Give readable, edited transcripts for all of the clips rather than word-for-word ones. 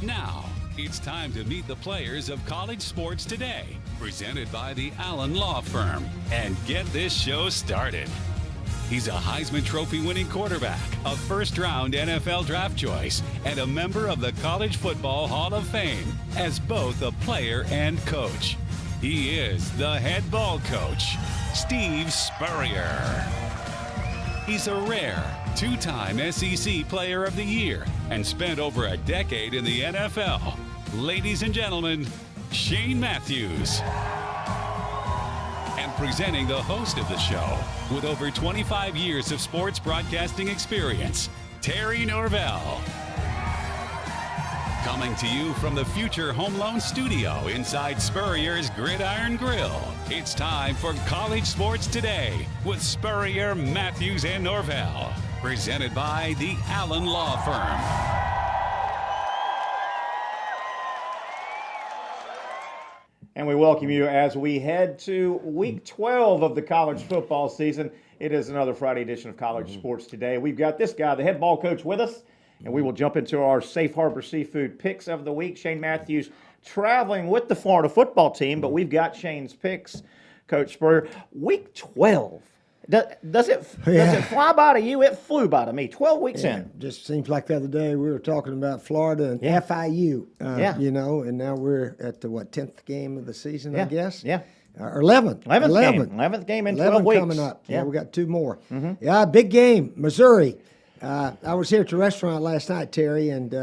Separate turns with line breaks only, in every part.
Now, it's time to meet the players of college sports today, presented by the Allen Law Firm, and get this show started. He's a Heisman Trophy winning quarterback, a first-round NFL draft choice, and a member of the College Football Hall of Fame as both a player and coach. He is the head ball coach, Steve Spurrier. He's a rare two-time SEC Player of the Year and spent over a decade in the NFL. Ladies and gentlemen, Shane Matthews. And presenting the host of the show, with over 25 years of sports broadcasting experience, Terry Norvelle. Coming to you from the future Home Loan Studio inside Spurrier's Gridiron Grill, it's time for College Sports Today with Spurrier, Matthews, and Norvelle. Presented by the Allen Law Firm.
And we welcome you as we head to week 12 of the college football season. It is another Friday edition of College Sports Today. We've got this guy, the head ball coach, with us, and we will jump into our Safe Harbor Seafood picks of the week. Shane Matthews traveling with the Florida football team, but we've got Shane's picks, Coach Spurrier. Week 12. Does it fly by to you? It flew by to me. 12 weeks in.
Just seems like the other day we were talking about Florida and FIU, you know, and now we're at the, 10th game of the season, I guess?
Yeah.
Or 11th.
11th game in 12 weeks.
Coming up. Yeah, we got two more. Mm-hmm. Yeah, big game, Missouri. I was here at the restaurant last night, Terry, and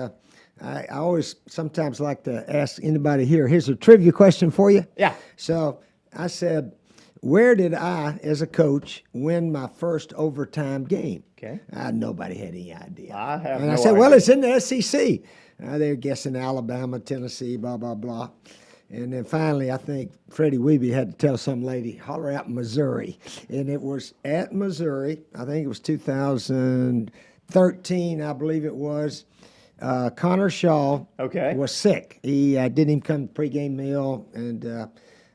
I always sometimes like to ask anybody here, here's a trivia question for you.
Yeah.
So I said, where did I, as a coach, win my first overtime game?
Okay.
Nobody had any idea.
I have
And
no
I said,
idea.
well, it's in the SEC. They were guessing Alabama, Tennessee, blah, blah, blah. And then finally, I think Freddie Weeby had to tell some lady, holler out Missouri. And it was at Missouri. I think it was 2013, I believe it was. Connor Shaw was sick. He didn't even come to pregame meal, and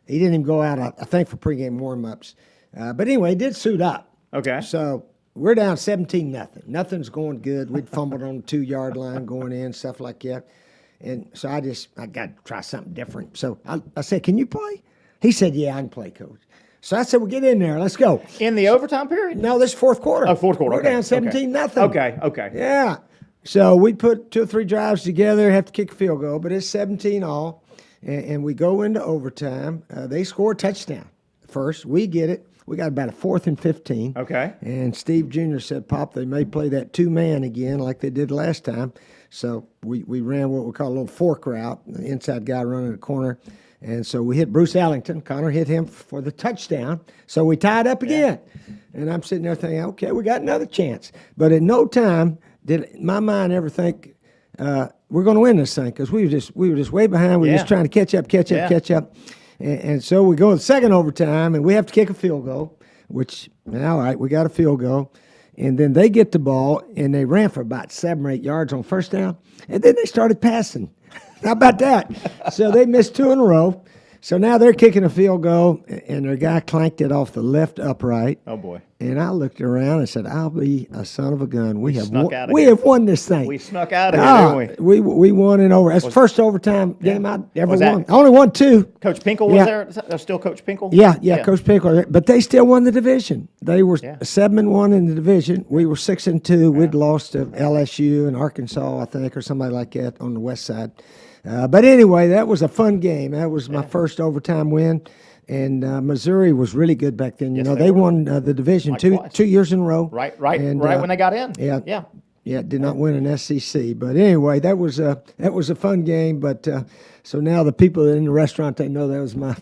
he didn't even go out, I think, for pregame warm-ups. But anyway, he did suit up.
Okay.
So we're down 17-0. Nothing's going good. We'd fumbled on the 2-yard line going in, stuff like that. And so I got to try something different. So I said, can you play? He said, yeah, I can play, Coach. So I said, well, get in there. Let's go.
In the overtime period?
No, this is fourth quarter.
Oh, fourth quarter.
We're down 17-0.
Okay.
Yeah. So we put 2 or 3 drives together, have to kick a field goal, but it's 17-all. And we go into overtime. They score a touchdown first. We get it. We got about a 4th and 15.
Okay.
And Steve Jr. said, Pop, they may play that 2-man again like they did last time. So we ran what we call a little fork route, the inside guy running the corner. And so we hit Bruce Allington. Connor hit him for the touchdown. So we tied up again. And I'm sitting there thinking, okay, we got another chance. But at no time did my mind ever think, we're going to win this thing, because we were just way behind. We were just trying to catch up. And so we go to the second overtime, and we have to kick a field goal, which, all right, we got a field goal. And then they get the ball, and they ran for about 7 or 8 yards on first down, and then they started passing. How about that? So they missed 2 in a row. So now they're kicking a field goal, and their guy clanked it off the left upright.
Oh, boy.
And I looked around and said, I'll be a son of a gun. We have won this thing.
We snuck out of here, didn't we?
We won in over. That's the first overtime game I ever won. I only won 2.
Coach Pinkel was there? There's still Coach Pinkel?
Yeah, Coach Pinkel. But they still won the division. They were 7-1 in the division. We were 6-2. We'd lost to LSU and Arkansas, I think, or somebody like that on the west side. But anyway, that was a fun game. That was my first overtime win. And Missouri was really good back then. You know, they won the division two years in a row.
Right when they got in.
Yeah, did not win an SEC. But anyway, that was a fun game. But so now the people in the restaurant, they know that was my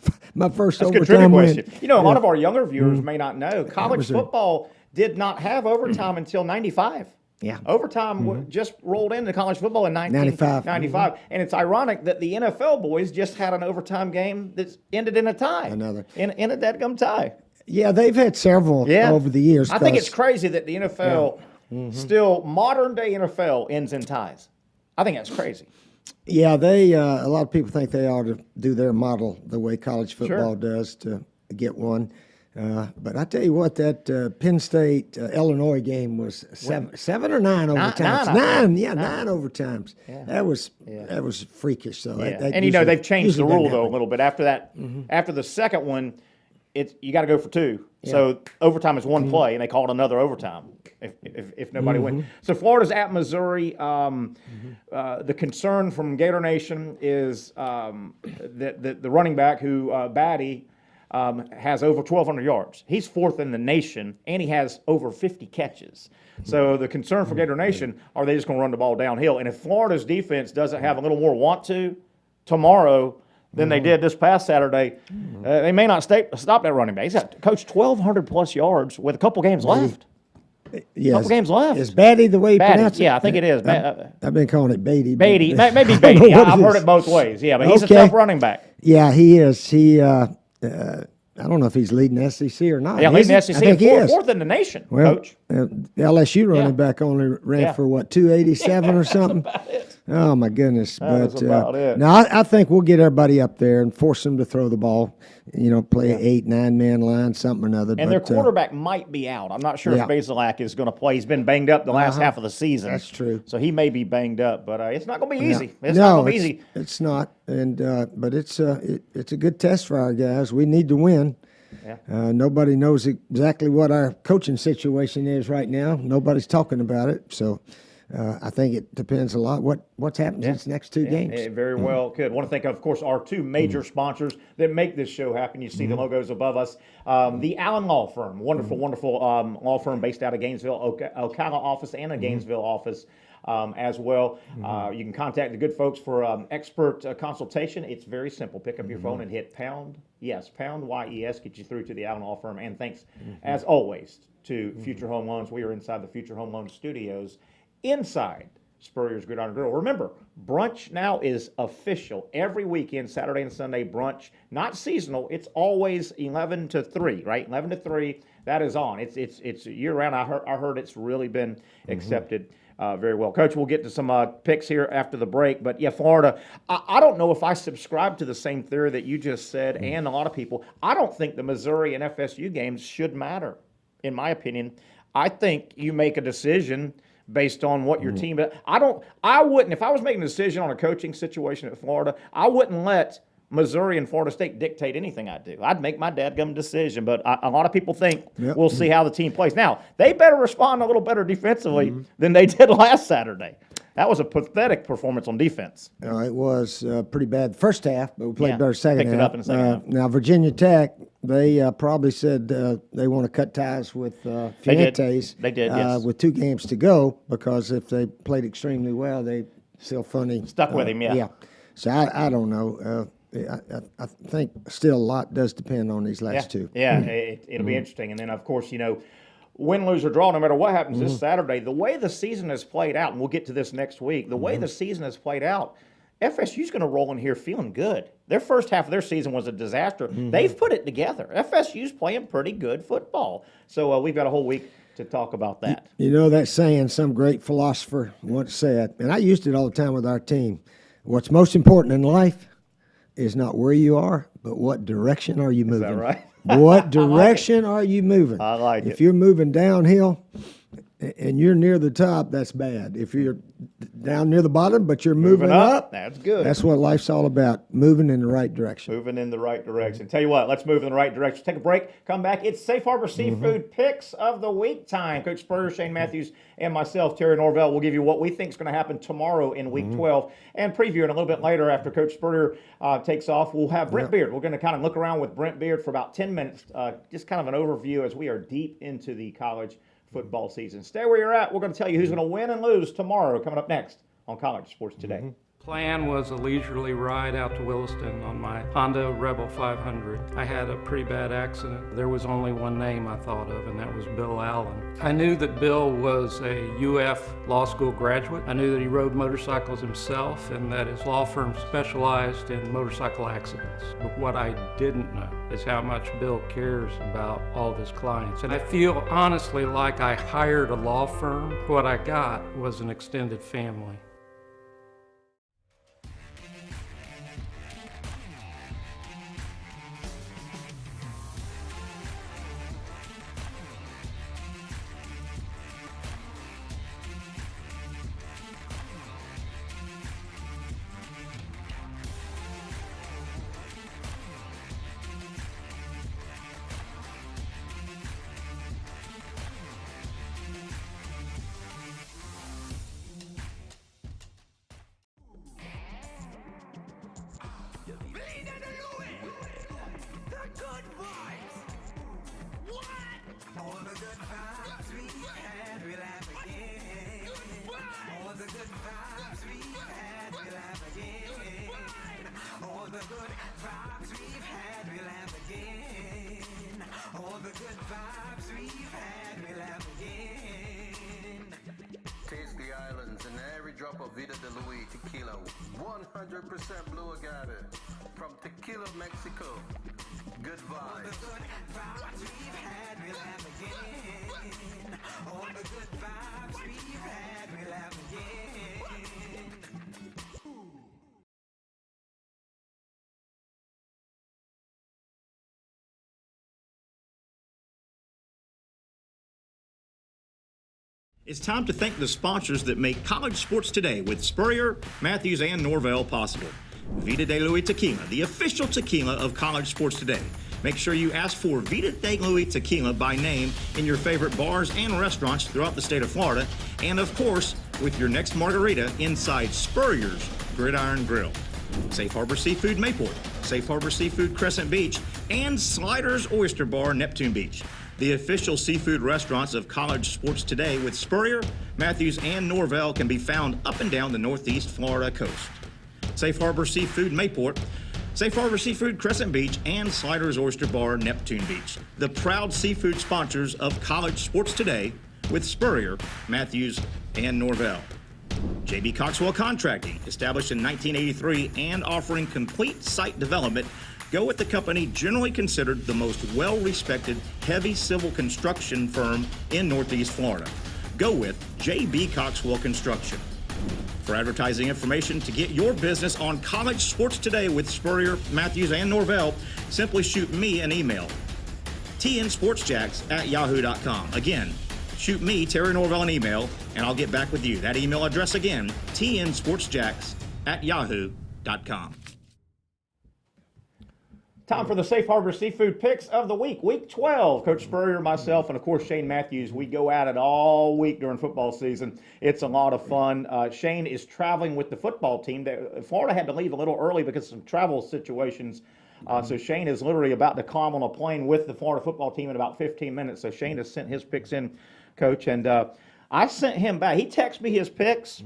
first overtime win.
Question. You know, a lot of our younger viewers may not know, college football did not have overtime until 95.
Yeah.
Overtime just rolled into college football in 1995. And it's ironic that the NFL boys just had an overtime game that ended in a tie. In a dadgum tie.
Yeah, they've had several over the years.
I think it's crazy that the NFL, still modern day NFL, ends in ties. I think that's crazy.
Yeah, they a lot of people think they ought to do their model the way college football does to get one. But I tell you what, that Penn State Illinois game was seven or nine overtimes. Nine overtimes. Yeah. That was freakish. So
and they've changed the rule though a little bit after that. After the second one, you got to go for two. Yeah. So overtime is one play, and they call it another overtime if nobody wins. So Florida's at Missouri. The concern from Gator Nation is that the running back who Batty has over 1,200 yards. He's fourth in the nation, and he has over 50 catches. So the concern for Gator Nation, are they just going to run the ball downhill? And if Florida's defense doesn't have a little more want to tomorrow than they did this past Saturday, they may not stop that running back. He's got coached 1,200-plus yards with a couple games left.
Yes.
Couple games left.
Is Batty the way you pronounce it?
Yeah, I think it is.
I've been calling it Beatty.
Maybe Beatty. I've heard it both ways. Yeah, but he's a tough running back.
Yeah, he is. I don't know if he's leading SEC or not.
Yeah, leading SEC.
I think he is.
Fourth in the nation,
well,
Coach.
LSU running back only ran for, 287 or something?
That's about it.
Oh, my goodness.
That's about it.
Now, I think we'll get everybody up there and force them to throw the ball, play an 8-9-man line, something or another.
And their quarterback might be out. I'm not sure if Bazelak is going to play. He's been banged up the last half of the season.
That's true.
So he may be banged up, but it's not going to be easy. It's not going to be easy.
It's not. And but it's a good test for our guys. We need to win. Yeah. Nobody knows exactly what our coaching situation is right now. Nobody's talking about it. So I think it depends a lot what's happened in these next two games.
It very well could. I want to thank, of course, our two major sponsors that make this show happen. You see the logos above us. The Allen Law Firm, wonderful law firm based out of Gainesville, Ocala office, and a Gainesville office. As well. You can contact the good folks for expert consultation. It's very simple. Pick up your phone and hit pound YES, get you through to the Allen Law Firm. And thanks, as always, to Future Home Loans. We are inside the Future Home Loan studios, inside Spurrier's Gridiron Grill. Remember, brunch now is official. Every weekend, Saturday and Sunday, brunch, not seasonal. It's always 11 to 3, right? 11 to 3, that is on. It's year-round. I heard it's really been accepted very well. Coach, we'll get to some picks here after the break. But, yeah, Florida, I don't know if I subscribe to the same theory that you just said and a lot of people. I don't think the Missouri and FSU games should matter, in my opinion. I think you make a decision based on what your team – I wouldn't – if I was making a decision on a coaching situation at Florida, I wouldn't let Missouri and Florida State dictate anything I do. I'd make my dadgum decision, but a lot of people think we'll see how the team plays. Now, they better respond a little better defensively than they did last Saturday. That was a pathetic performance on defense.
It was pretty bad the first half, but we played better second half.
Picked it up in the second half.
Now, Virginia Tech, they probably said they want to cut ties with Fuentes.
They did, yes.
With 2 games to go, because if they played extremely well, they still funny.
Stuck with him,
Yeah. So I don't know. I think still a lot does depend on these last two.
Yeah, it'll be interesting. And then, of course, win, lose, or draw, no matter what happens this Saturday, the way the season has played out, and we'll get to this next week, the way the season has played out, FSU's going to roll in here feeling good. Their first half of their season was a disaster. They've put it together. FSU's playing pretty good football. So we've got a whole week to talk about that.
You know that saying some great philosopher once said, and I used it all the time with our team, what's most important in life is not where you are, but what direction are you moving.
Is that right?
What direction are you moving?
I like it.
If you're moving downhill and you're near the top, that's bad. If you're down near the bottom, but you're moving up,
that's good.
That's what life's all about, moving in the right direction.
Moving in the right direction. Tell you what, let's move in the right direction. Take a break, come back. It's Safe Harbor Seafood Picks of the Week time. Coach Spurrier, Shane Matthews, and myself, Terry Norvelle, will give you what we think is going to happen tomorrow in Week 12 and preview it a little bit later after Coach Spurrier takes off. We'll have Brent Beard. We're going to kind of look around with Brent Beard for about 10 minutes, just kind of an overview as we are deep into the college football season. Stay where you're at. We're going to tell you who's going to win and lose tomorrow, coming up next on College Sports Today.
Plan was a leisurely ride out to Williston on my Honda Rebel 500. I had a pretty bad accident. There was only one name I thought of, and that was Bill Allen. I knew that Bill was a UF law school graduate. I knew that he rode motorcycles himself and that his law firm specialized in motorcycle accidents. But what I didn't know is how much Bill cares about all of his clients. And I feel honestly like I hired a law firm. What I got was an extended family.
vibes we've had, we'll have again. All the good vibes we've had, we'll have again. All the good vibes we've had, we'll have again. All the good vibes we've had, we'll have again.
Taste the islands and every drop of Vida de Luis tequila. 100% blue agave from Tequila, Mexico. Good vibes.
Good vibes we've had, we'll have again. All the good vibes we've had, we'll have again.
It's time to thank the sponsors that make college sports today with Spurrier, Matthews, and Norvelle possible. Vida de Luis Tequila, the official tequila of college sports today. Make sure you ask for Vida de Luis Tequila by name in your favorite bars and restaurants throughout the state of Florida, and of course, with your next margarita inside Spurrier's Gridiron Grill. Safe Harbor Seafood Mayport, Safe Harbor Seafood Crescent Beach, and Sliders Oyster Bar Neptune Beach. The official seafood restaurants of college sports today with Spurrier, Matthews, and Norvelle can be found up and down the northeast Florida coast. Safe Harbor Seafood Mayport, Safe Harbor Seafood Crescent Beach, and Sliders Oyster Bar Neptune Beach. The proud seafood sponsors of college sports today with Spurrier, Matthews, and Norvelle. J.B. Coxwell Contracting, established in 1983 and offering complete site development. Go with the company generally considered the most well-respected heavy civil construction firm in Northeast Florida. Go with J.B. Coxwell Construction. For advertising information to get your business on college sports today with Spurrier, Matthews, and Norvelle, simply shoot me an email, tnsportsjacks@yahoo.com. Again, shoot me, Terry Norvelle, an email, and I'll get back with you. That email address again, tnsportsjacks@yahoo.com. Time for the Safe Harbor Seafood Picks of the Week. Week 12, Coach Spurrier, myself, and of course Shane Matthews. We go at it all week during football season. It's a lot of fun. Shane is traveling with the football team. Florida had to leave a little early because of some travel situations. So Shane is literally about to climb on a plane with the Florida football team in about 15 minutes. So Shane has sent his picks in, Coach, and I sent him back. He texted me his picks.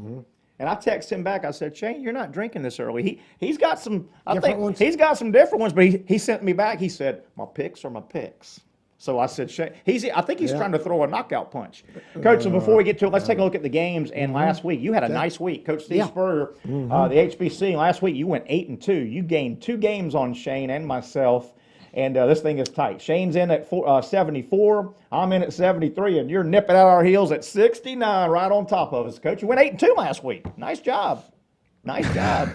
And I texted him back. I said, Shane, you're not drinking this early. He's got some, I think he's got some different ones, but he sent me back. He said, my picks are my picks. So I said, Shane, I think he's trying to throw a knockout punch. Coach, so before we get to it, let's take a look at the games. And last week, you had a nice week. Coach Steve Spurrier, the HBC, last week you went 8-2. You gained 2 games on Shane and myself. And this thing is tight. Shane's in at 74. I'm in at 73, and you're nipping out our heels at 69, right on top of us. Coach, you went 8-2 last week. Nice job. Nice job.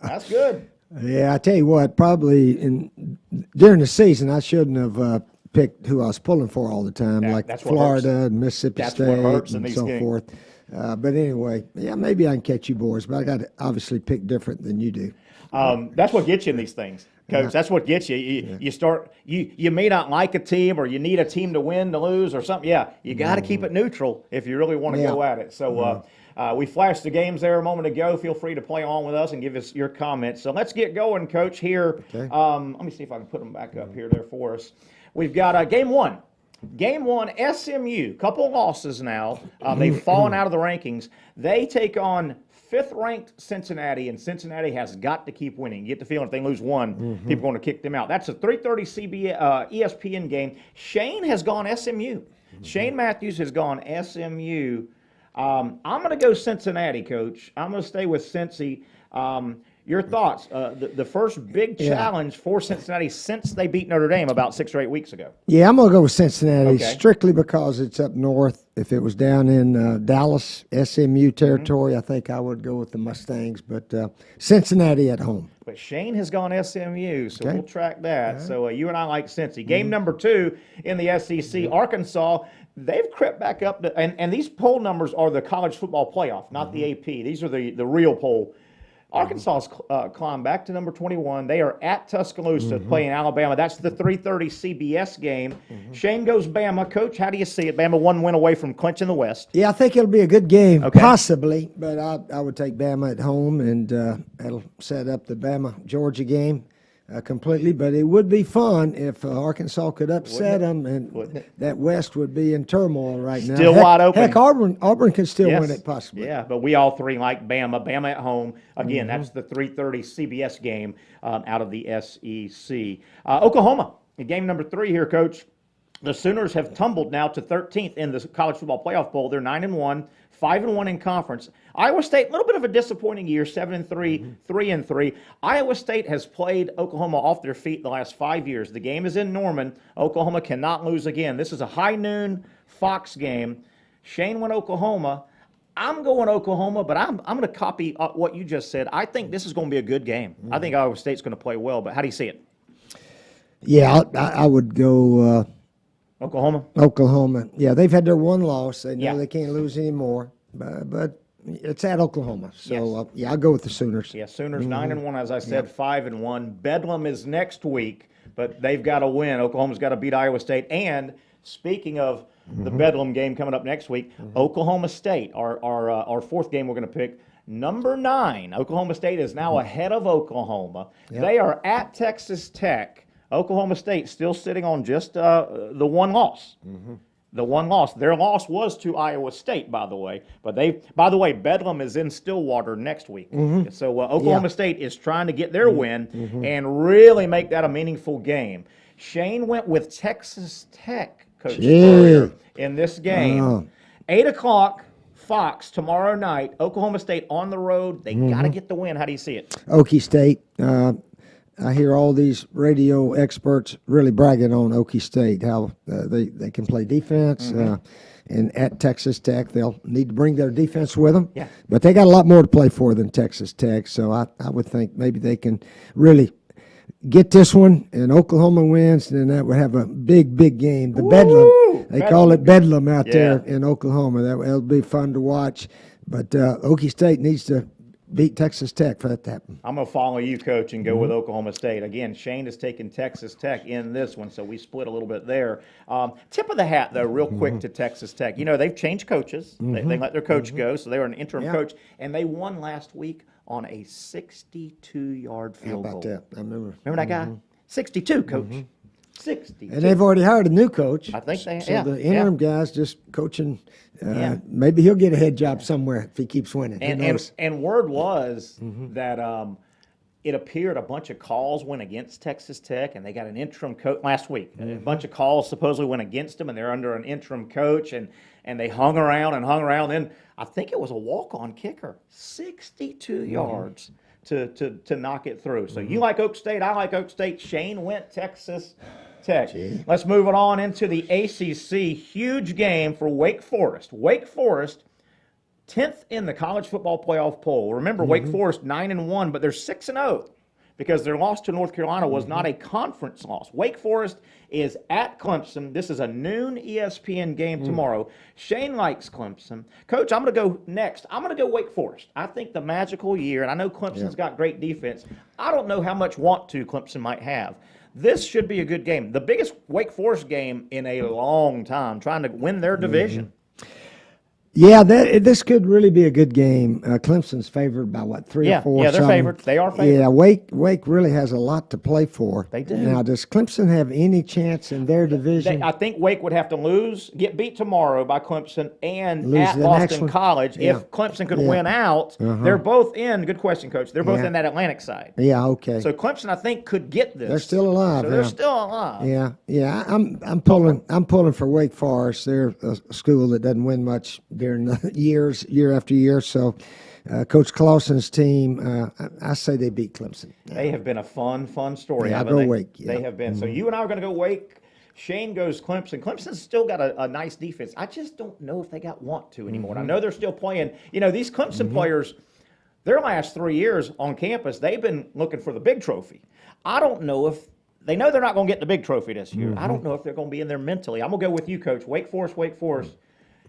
That's good.
Yeah, I tell you what, probably during the season, I shouldn't have picked who I was pulling for all the time, like Florida and Mississippi State and so forth. But anyway, yeah, maybe I can catch you boys, but I got to obviously pick different than you do.
That's what gets you in these things. Coach, that's what gets you. You start. You may not like a team, or you need a team to win, to lose, or something. Yeah, you got to keep it neutral if you really want to go at it. So we flashed the games there a moment ago. Feel free to play along with us and give us your comments. So let's get going, Coach. Here, let me see if I can put them back up here there for us. We've got game one. Game one, SMU. Couple losses now. They've fallen out of the rankings. They take on 5th-ranked Cincinnati, and Cincinnati has got to keep winning. You get the feeling if they lose one, people are going to kick them out. That's a 3:30 ESPN game. Shane has gone SMU. Shane Matthews has gone SMU. I'm going to go Cincinnati, Coach. I'm going to stay with Cincy. Your thoughts? The first big challenge for Cincinnati since they beat Notre Dame about 6 or 8 weeks ago.
Yeah, I'm going to go with Cincinnati strictly because it's up north. If it was down in Dallas, SMU territory, I think I would go with the Mustangs. But Cincinnati at home.
But Shane has gone SMU, so we'll track that. So you and I like Cincy. Game number 2 in the SEC, Arkansas. They've crept back up, and these poll numbers are the college football playoff, not the AP. These are the real poll. Arkansas's climbed back to number 21. They are at Tuscaloosa playing Alabama. That's the 3:30 CBS game. Shane goes Bama. Coach, how do you see it? Bama 1 win away from clinching the West.
Yeah, I think it'll be a good game, possibly. But I would take Bama at home, and that'll set up the Bama-Georgia game. completely, but it would be fun if Arkansas could upset them, and that West would be in turmoil right now.
Still wide open.
Heck, Auburn could still
Yes.
win it possibly.
Yeah, but we all three like Bama. Bama at home. Again, that's the 3:30 CBS game out of the SEC. Oklahoma, game number 3 here, Coach. The Sooners have tumbled now to 13th in the college football playoff poll. They're 9-1, 5-1 in conference. Iowa State, a little bit of a disappointing year, 7-3, 3-3. Iowa State has played Oklahoma off their feet the last 5 years. The game is in Norman. Oklahoma cannot lose again. This is a high noon Fox game. Shane went Oklahoma. I'm going Oklahoma, but I'm going to copy what you just said. I think this is going to be a good game. I think Iowa State's going to play well, but how do you see it?
Yeah, I would go
Oklahoma?
Oklahoma. Yeah, they've had their one loss. They know
Yeah.
they can't lose anymore, but it's at Oklahoma. So,
Yes.
I'll go with the Sooners.
Yeah, Sooners 9-1, as I said, 5-1. Bedlam is next week, but they've got to win. Oklahoma's got to beat Iowa State. And speaking of the Bedlam game coming up next week, Oklahoma State, our fourth game we're going to pick, number 9. Oklahoma State is now ahead of Oklahoma.
Yep.
They are at Texas Tech. Oklahoma State still sitting on just the one loss. The one loss. Their loss was to Iowa State, by the way. But by the way, Bedlam is in Stillwater next week. So Oklahoma State is trying to get their win and really make that a meaningful game. Shane went with Texas Tech, Coach Spurrier, in this game. 8 o'clock, Fox, tomorrow night. Oklahoma State on the road. They got to get the win. How do you see it?
Okie State. I hear all these radio experts really bragging on Okie State, how they can play defense. And at Texas Tech, they'll need to bring their defense with them.
Yeah.
But they got a lot more to play for than Texas Tech. So I would think maybe they can really get this one, and Oklahoma wins, and then that would have a big game. The Bedlam, they call it Bedlam out there in Oklahoma. That'll be fun to watch. But Okie State needs to beat Texas Tech for that to happen.
I'm going to follow you, Coach, and go with Oklahoma State. Again, Shane has taken Texas Tech in this one, so we split a little bit there. Tip of the hat, though, real quick to Texas Tech. You know, they've changed coaches. They let their coach go, so they were an interim coach, and they won last week on a 62-yard field
How about
goal.
that? I remember.
Remember that guy? 62, Coach. 62.
And they've already hired a new coach.
I think they-
So
yeah,
the interim guy's just coaching. Maybe he'll get a head job somewhere if he keeps winning. Who knows?
And word was that it appeared a bunch of calls went against Texas Tech, and they got an interim coach last week. A bunch of calls supposedly went against them, and they're under an interim coach, and they hung around and hung around. Then I think it was a walk-on kicker, 62 yards to knock it through. So you like Oak State, I like Oak State. Shane went Texas Tech. Let's move it on into the ACC. Huge game for Wake Forest. Wake Forest, 10th in the college football playoff poll. Remember, Wake Forest 9-1, but they're 6-0 because their loss to North Carolina was not a conference loss. Wake Forest is at Clemson. This is a noon ESPN game tomorrow. Shane likes Clemson. Coach, I'm going to go next. I'm going to go Wake Forest. I think the magical year, and I know Clemson's got great defense. I don't know how much want to Clemson might have. This should be a good game. The biggest Wake Forest game in a long time, trying to win their division.
Yeah, this could really be a good game. Clemson's favored by, what, 3 or 4?
Yeah, they're favored. They are favored.
Yeah, Wake really has a lot to play for.
They do.
Now, does Clemson have any chance in their division?
I think Wake would have to lose, get beat tomorrow by Clemson, and
Lose
at
the next
Boston
one.
College.
Yeah.
If Clemson could win out, they're both in. Good question, Coach. They're both in that Atlantic side.
Yeah, okay.
So Clemson, I think, could get this.
They're still alive.
So they're
yeah.
still alive.
Yeah. I'm pulling for Wake Forest. They're a school that doesn't win much during the year after year. So, Coach Clausen's team, I say they beat Clemson.
They have been a fun story.
Yeah, I'll
haven't
go
they?
Wake, yeah.
They have been. So you and I are going to go Wake. Shane goes Clemson. Clemson's still got a nice defense. I just don't know if they got want to anymore. And I know they're still playing. You know, these Clemson players, their last 3 years on campus, they've been looking for the big trophy. I don't know if they know they're not going to get the big trophy this year. I don't know if they're going to be in there mentally. I'm going to go with you, Coach. Wake Forest.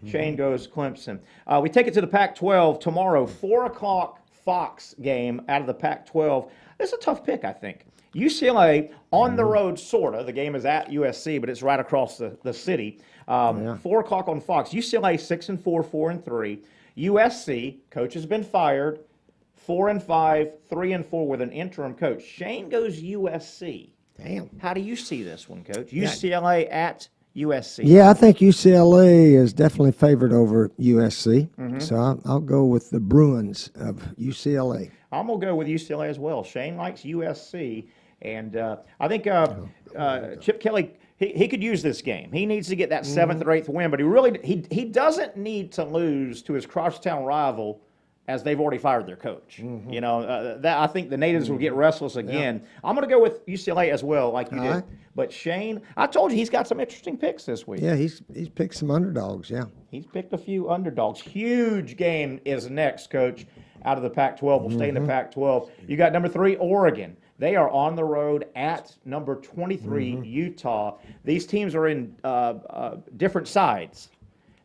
Shane goes Clemson. We take it to the Pac-12 tomorrow, 4 o'clock Fox game out of the Pac-12. This is a tough pick, I think. UCLA on the road, sort of. The game is at USC, but it's right across the city. 4 o'clock on Fox. UCLA 6-4, 4-3. USC, coach has been fired, 4-5, 3-4 with an interim coach. Shane goes USC.
Damn.
How do you see this one, Coach? UCLA at USC.
Yeah, I think UCLA is definitely favored over USC. So I'll go with the Bruins of UCLA.
I'm going to go with UCLA as well. Shane likes USC, and I think Chip Kelly, he could use this game. He needs to get that 7th or 8th win, but he doesn't need to lose to his crosstown rival as they've already fired their coach. You know, that I think the natives will get restless again. I'm going to go with UCLA as well, like you did. But Shane, I told you he's got some interesting picks this week.
Yeah, he's picked some underdogs, yeah.
He's picked a few underdogs. Huge game is next, Coach, out of the Pac-12. We'll stay in the Pac-12. You got number 3, Oregon. They are on the road at number 23, Utah. These teams are in different sides.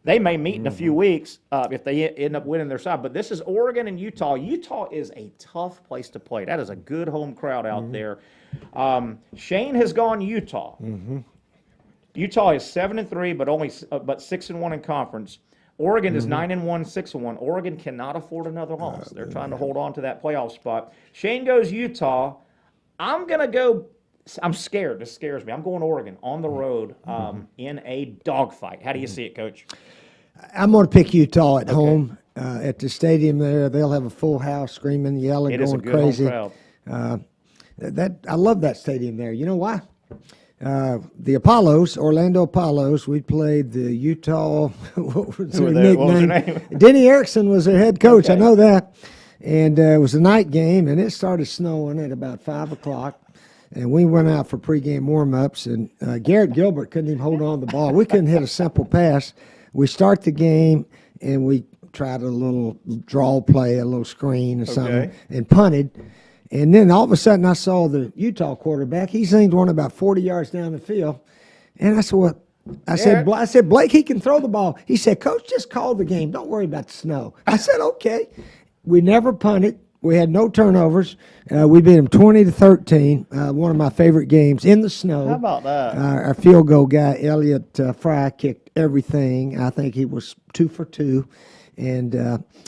They may meet in a few weeks if they end up winning their side. But this is Oregon and Utah. Utah is a tough place to play. That is a good home crowd out there. Shane has gone Utah. Utah is 7-3, but 6-1 in conference. Oregon is 9-1, 6-1. Oregon cannot afford another loss. They're trying to hold on to that playoff spot. Shane goes Utah. I'm going to go. I'm scared. This scares me. I'm going Oregon on the road in a dogfight. How do you see it, Coach?
I'm going to pick Utah at home at the stadium there. They'll have a full house, screaming, yelling, going crazy.
Home crowd.
I love that stadium there. You know why? The Apollos, Orlando Apollos, we played the Utah, what was their nickname?
What was their name?
Denny Erickson was their head coach. I know that. And it was a night game, and it started snowing at about 5 o'clock. And we went out for pregame warm-ups, and Garrett Gilbert couldn't even hold on to the ball. We couldn't hit a simple pass. We start the game, and we tried a little draw play, a little screen or something, and punted. And then all of a sudden, I saw the Utah quarterback. He zinged one about 40 yards down the field. And I said, what? I said, Blake, he can throw the ball. He said, Coach, just call the game. Don't worry about the snow. I said, okay. We never punted. We had no turnovers. We beat them 20-13. One of my favorite games in the snow.
How about that?
Our field goal guy, Elliott Fry, kicked everything. I think he was 2 for 2. And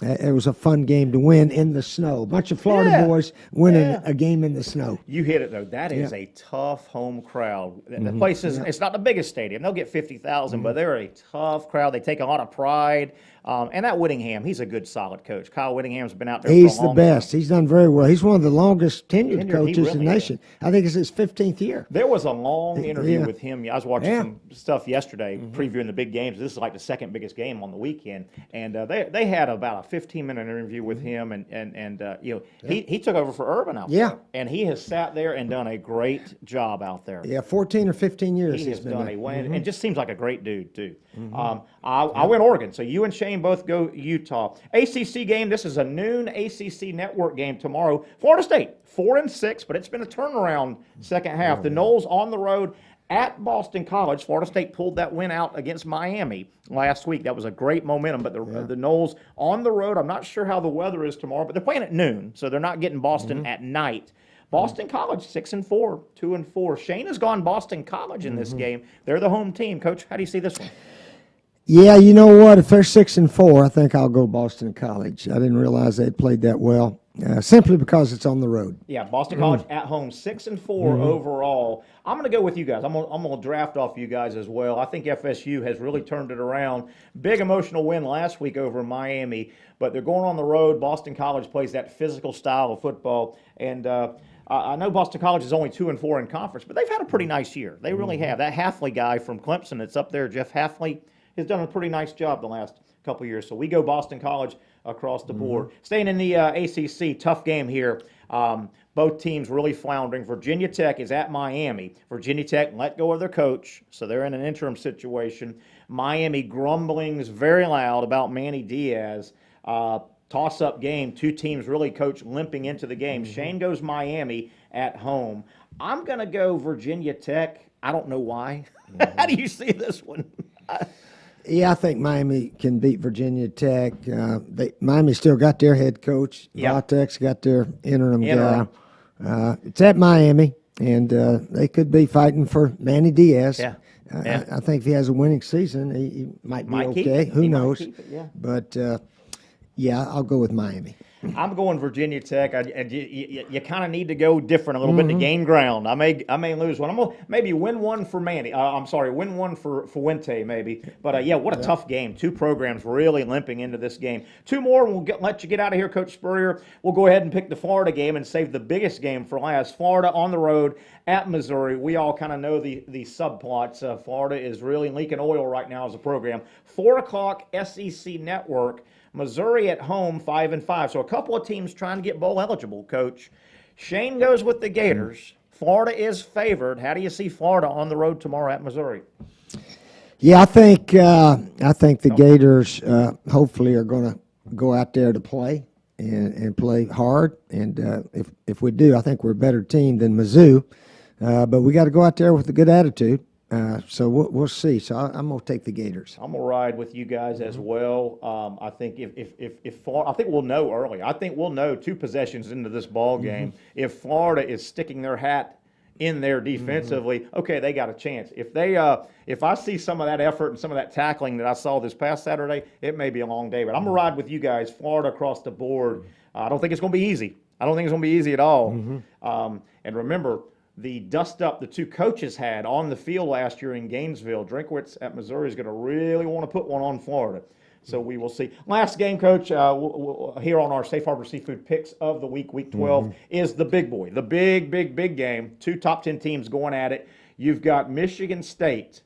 it was a fun game to win in the snow. A bunch of Florida boys winning a game in the snow.
You hit it, though. That is a tough home crowd. The place is, it's not the biggest stadium. They'll get 50,000, but they're a tough crowd. They take a lot of pride. And that Whittingham, he's a good, solid coach. Kyle Whittingham's been out there for a long time.
He's the best. He's done very well. He's one of the longest tenured coaches in the nation. I think it's his 15th year.
There was a long interview with him. I was watching some stuff yesterday, previewing the big games. This is like the second biggest game on the weekend. And they had about a 15-minute interview with him. And he took over for Urban out there. And he has sat there and done a great job out there.
Yeah, 14 or 15 years
he has done a win. And just seems like a great dude, too. I went Oregon. So you and Shane both go Utah. ACC game, this is a noon ACC network game tomorrow. Florida State, 4-6, but it's been a turnaround second half. The Noles on the road at Boston College. Florida State pulled that win out against Miami last week. That was a great momentum, but the Noles on the road, I'm not sure how the weather is tomorrow, but they're playing at noon, so they're not getting Boston at night. Boston College, 6-4, 2-4. Shane has gone Boston College in this game. They're the home team. Coach, how do you see this one?
Yeah, you know what? If they're 6-4, I think I'll go Boston College. I didn't realize they'd played that well, simply because it's on the road.
Yeah, Boston College at home, 6-4 overall. I'm going to go with you guys. I'm going to draft off you guys as well. I think FSU has really turned it around. Big emotional win last week over Miami, but they're going on the road. Boston College plays that physical style of football, and I know Boston College is only 2-4 in conference, but they've had a pretty nice year. They really have. That Hafley guy from Clemson that's up there, Jeff Hafley, has done a pretty nice job the last couple of years. So we go Boston College across the board. Staying in the ACC, tough game here. Both teams really floundering. Virginia Tech is at Miami. Virginia Tech let go of their coach, so they're in an interim situation. Miami grumblings very loud about Manny Diaz. Toss-up game. Two teams really, coach, limping into the game. Shane goes Miami at home. I'm going to go Virginia Tech. I don't know why. How do you see this one?
Yeah, I think Miami can beat Virginia Tech. Miami still got their head coach. Vatek's got their interim guy. It's at Miami, and they could be fighting for Manny Diaz. I think if he has a winning season, he might be okay. Who knows? But, I'll go with Miami.
I'm going Virginia Tech. You kind of need to go different a little bit to gain ground. I may lose one. I'm gonna maybe win one for Manny. Win one for Wente maybe. But what a tough game. Two programs really limping into this game. Two more, and we'll let you get out of here, Coach Spurrier. We'll go ahead and pick the Florida game and save the biggest game for last. Florida on the road at Missouri. We all kind of know the subplots. Florida is really leaking oil right now as a program. 4 o'clock SEC Network. Missouri at home, 5-5. So a couple of teams trying to get bowl eligible, Coach. Shane goes with the Gators. Florida is favored. How do you see Florida on the road tomorrow at Missouri?
Yeah, I think the Gators hopefully are going to go out there to play and play hard. And if we do, I think we're a better team than Mizzou. But we got to go out there with a good attitude. So we'll see. So I'm going to take the Gators.
I'm going to ride with you guys as well. I think if Florida, I think we'll know early. I think we'll know 2 possessions into this ball game if Florida is sticking their hat in there defensively. Okay, they got a chance. If I see some of that effort and some of that tackling that I saw this past Saturday, it may be a long day. But I'm going to ride with you guys. Florida across the board. I don't think it's going to be easy. I don't think it's going to be easy at all. And remember, the dust-up the 2 coaches had on the field last year in Gainesville. Drinkwitz at Missouri is going to really want to put one on Florida. So we will see. Last game, Coach, here on our Safe Harbor Seafood Picks of the Week, Week 12, is the big boy, the big game. 2 top 10 teams going at it. You've got Michigan State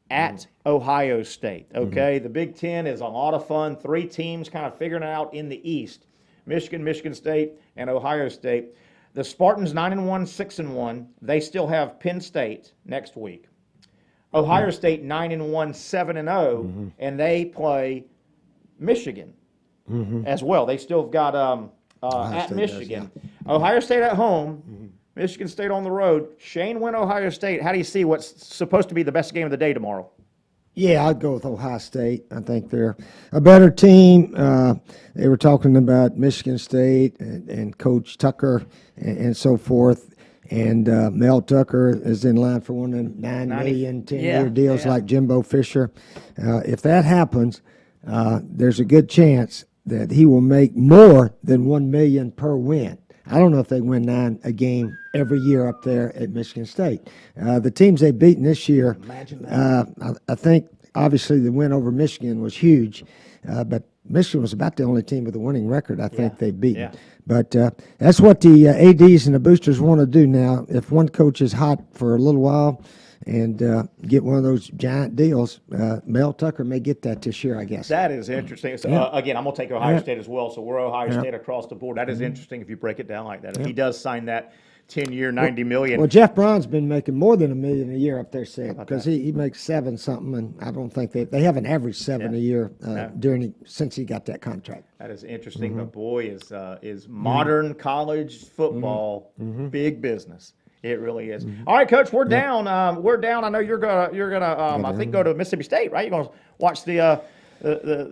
at Ohio State, okay? The Big Ten is a lot of fun. 3 teams kind of figuring it out in the East. Michigan State, and Ohio State. The Spartans 9-1, 6-1. They still have Penn State next week. Ohio State 9-1, 7-0, and they play Michigan as well. They still have got at
State
Michigan.
does,
Ohio State at home, Michigan State on the road. Shane went Ohio State. How do you see what's supposed to be the best game of the day tomorrow?
Yeah, I'd go with Ohio State. I think they're a better team. They were talking about Michigan State and Coach Tucker and so forth. And Mel Tucker is in line for one of them $9 million 10-year deals like Jimbo Fisher. If that happens, there's a good chance that he will make more than $1 million per win. I don't know if they win 9 a game every year up there at Michigan State. The teams they've beaten this year, I think obviously the win over Michigan was huge, but Michigan was about the only team with a winning record I think they've beaten.
Yeah.
But that's what the ADs and the boosters want to do now. If one coach is hot for a little while and get one of those giant deals, Mel Tucker may get that this year, I guess.
That is interesting. So, again, I'm going to take Ohio State as well. So we're Ohio State across the board. That is interesting if you break it down like that. If he does sign that 10-year, $90 million.
Well, Jeff Brown's been making more than $1 million a year up there, Sid, because he makes 7 something, and I don't think they haven't averaged 7 a year since he got that contract.
That is interesting, but boy, is modern college football big business. It really is. All right, Coach, we're down. We're down. I know you're gonna. I think go to Mississippi State, right? You're gonna watch the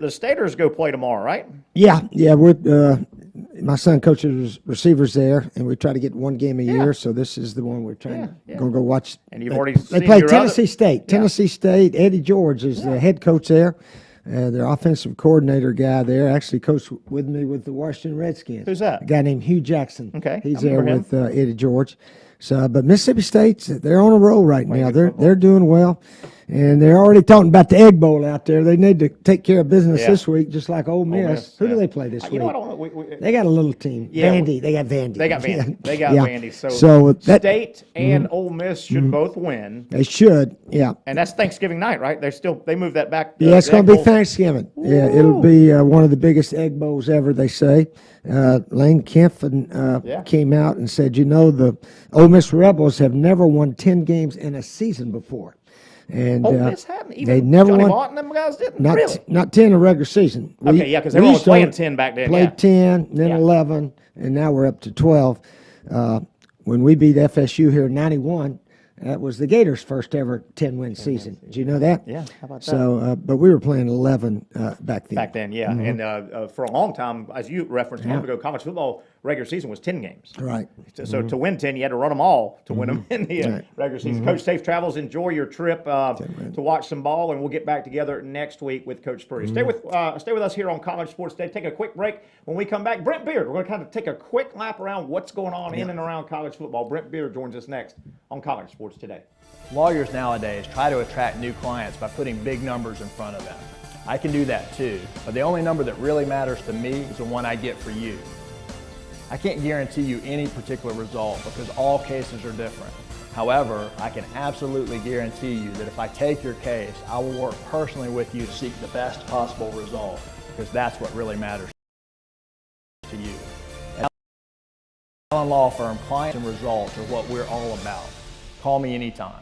Staters go play tomorrow, right?
Yeah. We're my son coaches receivers there, and we try to get 1 game a year. So this is the one we're trying to go watch.
And you've already
they
seen
play
your
Tennessee
other-
State. Tennessee State. Eddie George is the head coach there. Their offensive coordinator guy there actually coached with me with the Washington Redskins.
Who's that?
A guy named Hugh Jackson.
Okay,
he's
I
there
remember
with Eddie George. So, but Mississippi State, they're on a roll right now. They're doing well, and they're already talking about the Egg Bowl out there. They need to take care of business this week, just like Ole Miss. Who do they play this week?
You know, I don't know.
They got a little team. Vandy. They got Vandy.
They got Vandy. They got
Yeah.
Vandy.
So that,
State and Ole Miss should both win.
they should. Yeah.
And that's Thanksgiving night, right? They moved that back.
Yeah, it's going to
Egg
be
Bowl.
Thanksgiving. Yeah, it'll be one of the biggest egg bowls ever, they say. Lane Kiffin came out and said, the Ole Miss Rebels have never won 10 games in a season before. And
Ole Miss hadn't. Even
they never
Johnny
won.
Vaught and them guys didn't.
Not,
Really?
not 10 in a regular season.
Okay, yeah, because they were only playing 10 back then.
Played
Yeah.
10, then
Yeah.
11, and now we're up to 12. When we beat FSU here in 91, That was the Gators' first ever 10-win season. Did you know that?
Yeah, how about that?
So, but we were playing 11 back then.
Back then, yeah. And for a long time, as you referenced a moment ago, college football regular season was 10 games.
Right.
So to win 10, you had to run them all to win them in the regular season. Coach, safe travels. Enjoy your trip to watch some ball, and we'll get back together next week with Coach Spurrier. Stay with us here on College Sports Today. Take a quick break. When we come back, Brent Beard. We're going to kind of take a quick lap around what's going on in and around college football. Brent Beard joins us next on College Sports Today.
Lawyers nowadays try to attract new clients by putting big numbers in front of them. I can do that too, but the only number that really matters to me is the one I get for you. I can't guarantee you any particular result because all cases are different. However, I can absolutely guarantee you that if I take your case, I will work personally with you to seek the best possible result because that's what really matters to you. At Allen Law Firm, clients and results are what we're all about. Call me anytime.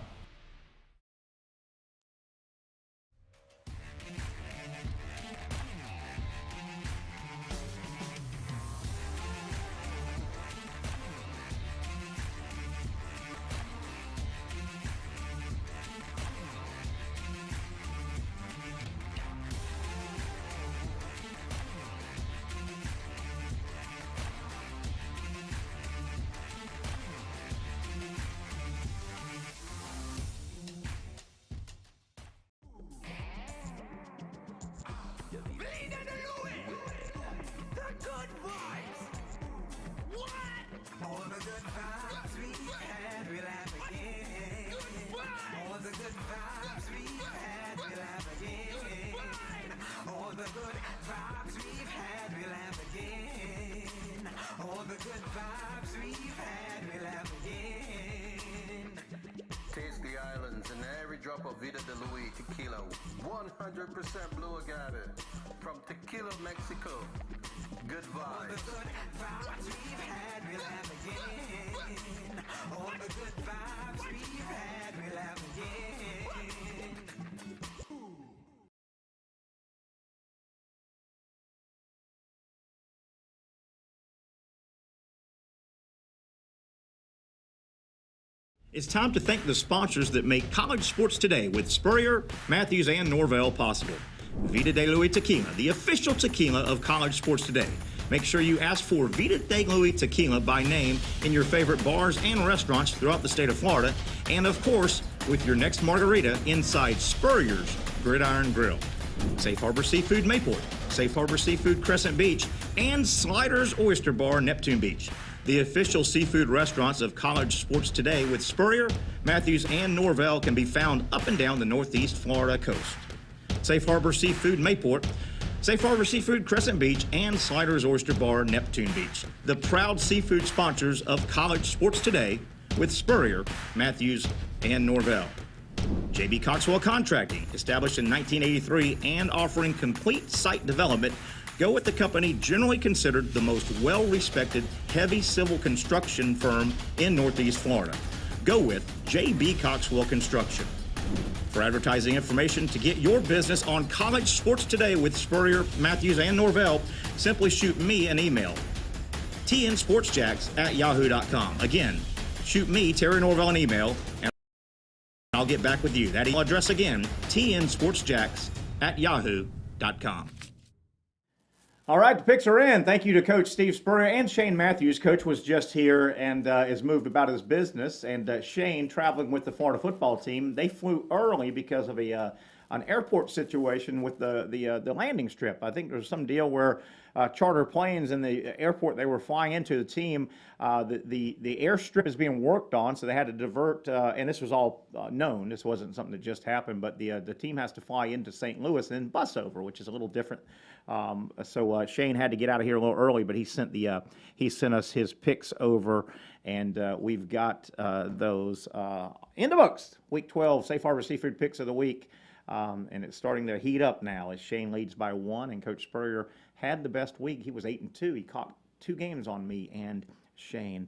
Taste the islands and every drop of Vida de Luis tequila. 100% blue agave from Tequila, Mexico. Good vibes.
It's time to thank the sponsors that make College Sports Today with Spurrier, Matthews, and Norvelle possible. Vida de Luis Tequila, the official tequila of College Sports Today. Make sure you ask for Vida de Luis Tequila by name in your favorite bars and restaurants throughout the state of Florida. And of course, with your next margarita inside Spurrier's Gridiron Grill. Safe Harbor Seafood Mayport, Safe Harbor Seafood Crescent Beach, and Sliders Oyster Bar Neptune Beach. The official seafood restaurants of College Sports Today with Spurrier, Matthews, and Norvelle can be found up and down the Northeast Florida coast. Safe Harbor Seafood Mayport, Safe Harbor Seafood Crescent Beach, and Sliders Oyster Bar Neptune Beach. The proud seafood sponsors of College Sports Today with Spurrier, Matthews, and Norvelle. J.B. Coxwell Contracting, established in 1983 and offering complete site development. Go with the company generally considered the most well-respected heavy civil construction firm in Northeast Florida. Go with J.B. Coxwell Construction. For advertising information to get your business on College Sports Today with Spurrier, Matthews, and Norvelle, simply shoot me an email, tnsportsjacks@yahoo.com. Again, shoot me, Terry Norvelle, an email, and I'll get back with you. That email address again, tnsportsjacks@yahoo.com. All right, the picks are in. Thank you to Coach Steve Spurrier and Shane Matthews. Coach was just here and is moved about his business. And Shane, traveling with the Florida football team, they flew early because of an airport situation with the landing strip. I think there was some deal where charter planes in the airport they were flying into, the team, the airstrip is being worked on, so they had to divert. And this was all known. This wasn't something that just happened. But the team has to fly into St. Louis and then bus over, which is a little different. So Shane had to get out of here a little early, but he sent us his picks over, and we've got those in the books. Week 12 Safe Harbor Seafood Picks of the Week, and it's starting to heat up now as Shane leads by 1, and Coach Spurrier had the best week. He was 8-2. He caught 2 games on me and Shane.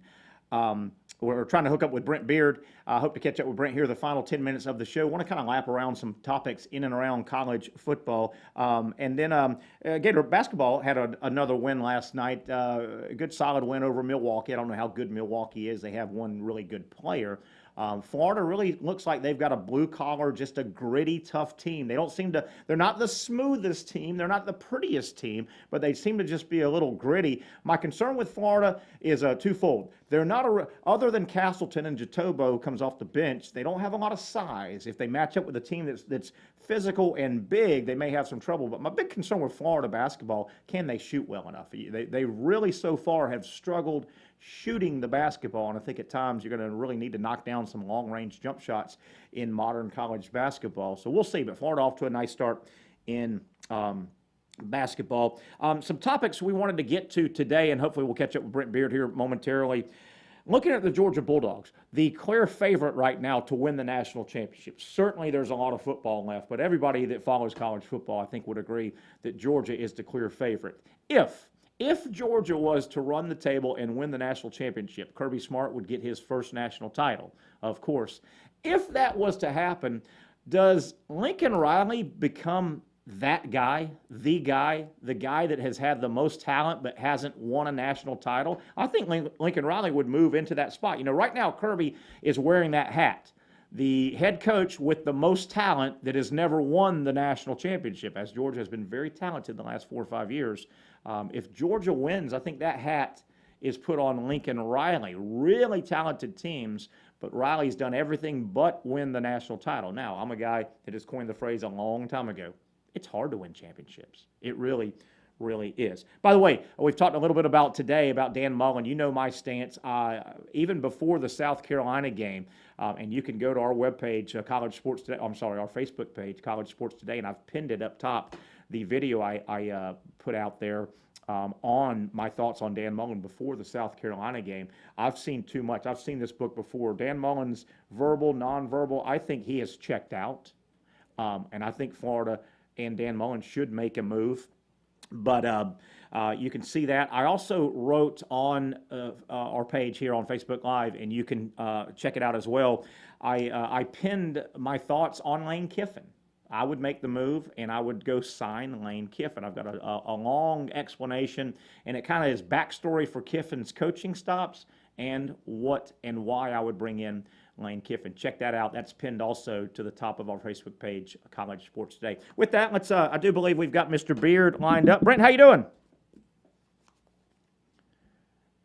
We're trying to hook up with Brent Beard. I hope to catch up with Brent here the final 10 minutes of the show. Want to kind of lap around some topics in and around college football. And then Gator basketball had another win last night. A good solid win over Milwaukee. I don't know how good Milwaukee is. They have one really good player. Florida really looks like they've got a blue-collar, just a gritty, tough team. They don't seem to – they're not the smoothest team. They're not the prettiest team, but they seem to just be a little gritty. My concern with Florida is twofold. They're not other than Castleton and Jatobo comes off the bench, they don't have a lot of size. If they match up with a team that's physical and big, they may have some trouble. But my big concern with Florida basketball, can they shoot well enough? They really so far have struggled shooting the basketball, and I think at times you're going to really need to knock down some long-range jump shots in modern college basketball. So we'll see, but Florida off to a nice start in basketball. Some topics we wanted to get to today, and hopefully we'll catch up with Brent Beard here momentarily. Looking at the Georgia Bulldogs, the clear favorite right now to win the national championship. Certainly there's a lot of football left, but everybody that follows college football, I think, would agree that Georgia is the clear favorite. If Georgia was to run the table and win the national championship, Kirby Smart would get his first national title, of course. If that was to happen, does Lincoln Riley become that guy, the guy that has had the most talent but hasn't won a national title? I think Lincoln Riley would move into that spot. You know, right now Kirby is wearing that hat, the head coach with the most talent that has never won the national championship, as Georgia has been very talented the last 4 or 5 years. If Georgia wins, I think that hat is put on Lincoln Riley. Really talented teams, but Riley's done everything but win the national title. Now, I'm a guy that has coined the phrase a long time ago. It's hard to win championships. It really, really is. By the way, we've talked a little bit about today about Dan Mullen. You know my stance. Even before the South Carolina game, and you can go to our webpage, College Sports Today. I'm sorry, our Facebook page, College Sports Today, and I've pinned it up top. The video I put out there on my thoughts on Dan Mullen before the South Carolina game. I've seen too much. I've seen this book before. Dan Mullen's verbal, nonverbal, I think he has checked out. And I think Florida and Dan Mullen should make a move. But you can see that. I also wrote on our page here on Facebook Live, and you can check it out as well. I pinned my thoughts on Lane Kiffin. I would make the move, and I would go sign Lane Kiffin. I've got a long explanation, and it kind of is backstory for Kiffin's coaching stops and what and why I would bring in Lane Kiffin. Check that out. That's pinned also to the top of our Facebook page, College Sports Today. With that, let's. I do believe we've got Mr. Beard lined up. Brent, how you doing?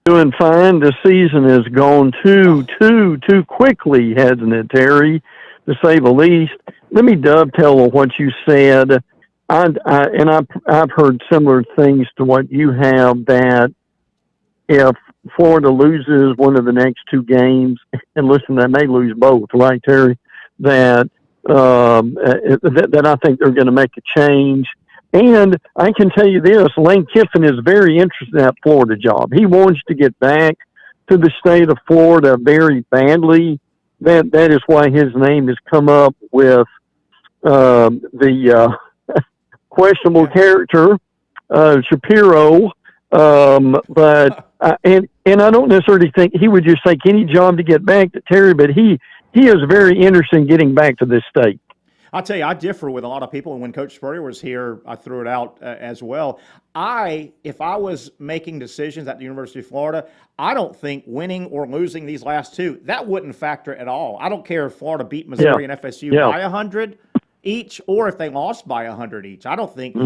Doing fine. The season has gone too quickly, hasn't it, Terry? To say the least. Let me dovetail on what you said. I've heard similar things to what you have, that if Florida loses one of the next 2 games, and listen, they may lose both, right, Terry? That I think they're going to make a change. And I can tell you this, Lane Kiffin is very interested in that Florida job. He wants to get back to the state of Florida very badly. That is why his name has come up with the questionable character, Shapiro. But and I don't necessarily think he would just take any job to get back to Terry, but he is very interested in getting back to this state.
I'll tell you, I differ with a lot of people, and when Coach Spurrier was here, I threw it out as well. If I was making decisions at the University of Florida, I don't think winning or losing these last 2, that wouldn't factor at all. I don't care if Florida beat Missouri and FSU by 100 each, or if they lost by 100 each. I don't think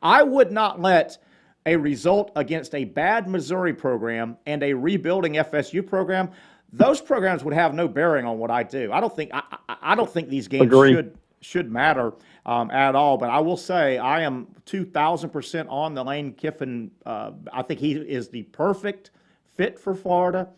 I would not let a result against a bad Missouri program and a rebuilding FSU program. Those programs would have no bearing on what I do. I don't think these games should matter at all. But I will say I am 2,000% on the Lane Kiffin. I think he is the perfect fit for Florida.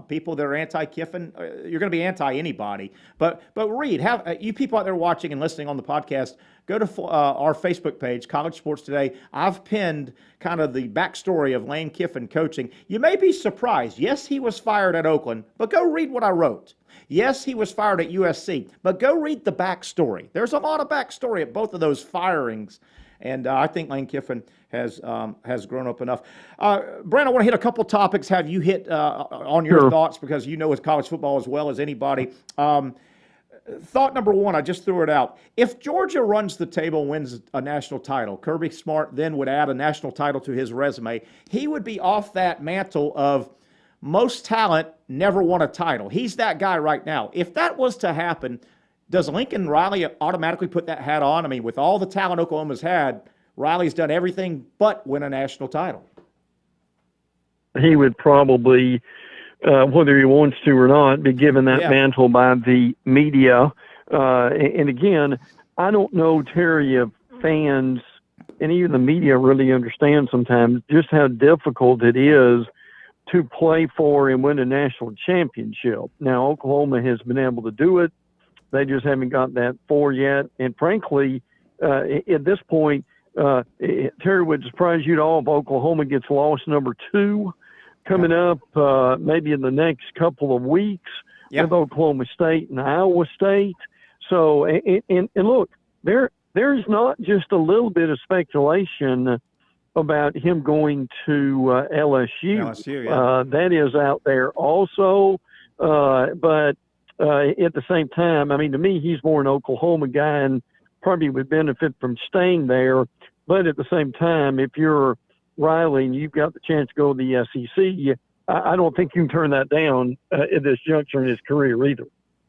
People that are anti-Kiffin, you're going to be anti-anybody. But Reed, you people out there watching and listening on the podcast, go to our Facebook page, College Sports Today. I've pinned kind of the backstory of Lane Kiffin coaching. You may be surprised. Yes, he was fired at Oakland, but go read what I wrote. Yes, he was fired at USC, but go read the backstory. There's a lot of backstory at both of those firings. And I think Lane Kiffin has grown up enough. Brent, I want to hit a couple topics. Have you hit on your thoughts, because you know college football as well as anybody. Thought number one, I just threw it out. If Georgia runs the table and wins a national title, Kirby Smart then would add a national title to his resume. He would be off that mantle of most talent never won a title. He's that guy right now. If that was to happen, does Lincoln Riley automatically put that hat on? I mean, with all the talent Oklahoma's had, Riley's done everything but win a national title.
He would probably, whether he wants to or not, be given that mantle by the media. And again, I don't know, Terry, if fans and even the media really understand sometimes just how difficult it is to play for and win a national championship. Now, Oklahoma has been able to do it. They just haven't got that far yet. And frankly, at this point, Terry, would surprise you at all if Oklahoma gets loss number 2 coming up maybe in the next couple of weeks with Oklahoma State and Iowa State. So, and look, there's not just a little bit of speculation about him going to LSU. That is out there also. But at the same time, I mean, to me, he's more an Oklahoma guy and probably would benefit from staying there. But at the same time, if you're Riley and you've got the chance to go to the SEC, I don't think you can turn that down at this juncture in his career either.